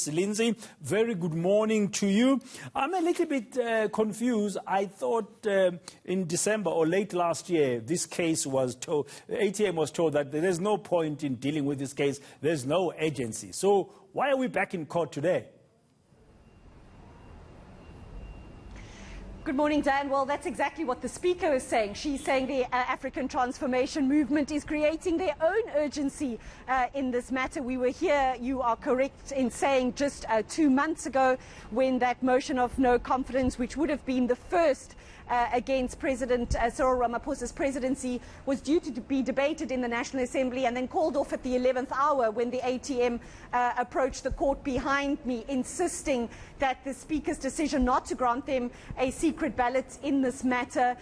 Lindsay, very good morning to you. I'm a little bit confused. I thought in December or late last year, this case was told, ATM was told that there's no point in dealing with this case. There's no agency. So why are we back in court today? Good morning, Dan. Well, that's exactly what the Speaker is saying. She's saying the African Transformation Movement is creating their own urgency in this matter. We were here, you are correct in saying, just 2 months ago when that motion of no confidence, which would have been the first against President Cyril Ramaphosa's presidency, was due to be debated in the National Assembly and then called off at the 11th hour when the ATM approached the court behind me, insisting that the Speaker's decision not to grant them a secret ballot in this matter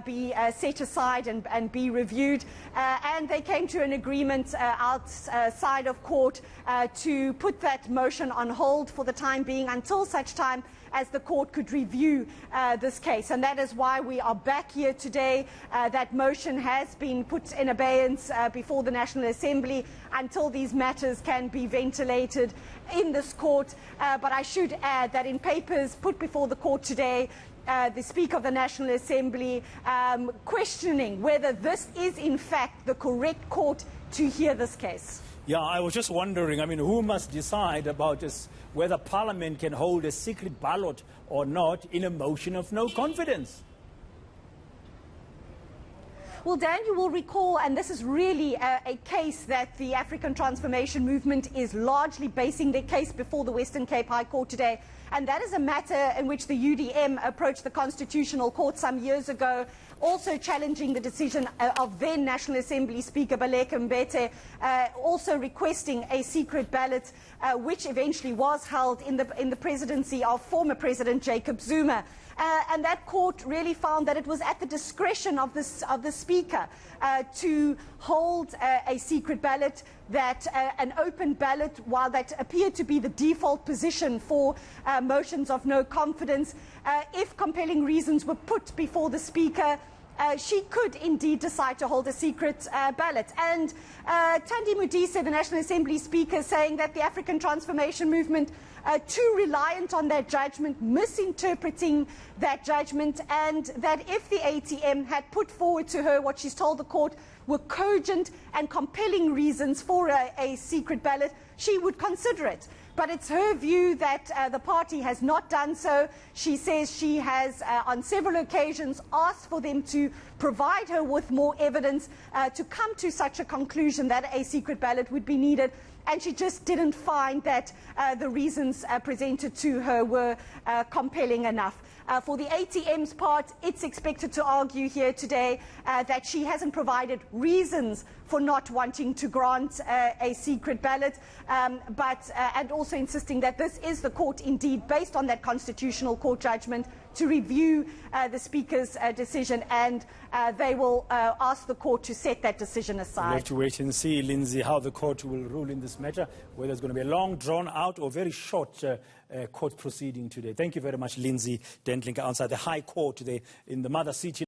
be set aside and be reviewed. And they came to an agreement outside of court to put that motion on hold for the time being until such time as the court could review this case. And that is why we are back here today. That motion has been put in abeyance before the National Assembly until these matters can be ventilated in this court. But I should add that in papers put before the court today, the Speaker of the National Assembly questioning whether this is in fact the correct court to hear this case. Yeah, I was just wondering, who must decide about this, whether Parliament can hold a secret ballot or not in a motion of no confidence? Well, Dan, you will recall, and this is really a case that the African Transformation Movement is largely basing their case before the Western Cape High Court today. And that is a matter in which the UDM approached the Constitutional Court some years ago, also challenging the decision of then National Assembly Speaker Baleka Mbete, also requesting a secret ballot, which eventually was held in the presidency of former President Jacob Zuma. And that court really found that it was at the discretion of the Speaker to hold a secret ballot, that an open ballot, while that appeared to be the default position for motions of no confidence, if compelling reasons were put before the Speaker, she could indeed decide to hold a secret ballot. And Thandi Modise, the National Assembly Speaker, saying that the African Transformation Movement too reliant on that judgment, misinterpreting that judgment, and that if the ATM had put forward to her what she's told the court were cogent and compelling reasons for a secret ballot, she would consider it. But it's her view that the party has not done so. She says she has, on several occasions, asked for them to provide her with more evidence to come to such a conclusion that a secret ballot would be needed. And she just didn't find that the reasons presented to her were compelling enough. For the ATM's part, it's expected to argue here today that she hasn't provided reasons for not wanting to grant a secret ballot, and also insisting that this is the court indeed, based on that Constitutional Court judgment, to review the Speaker's decision, and they will ask the court to set that decision aside. We'll have to wait and see, Lindsay, how the court will rule in this matter, whether it's going to be a long, drawn-out or very short court proceeding today. Thank you very much, Lindsay Dentlinger, outside the High Court today in the Mother City.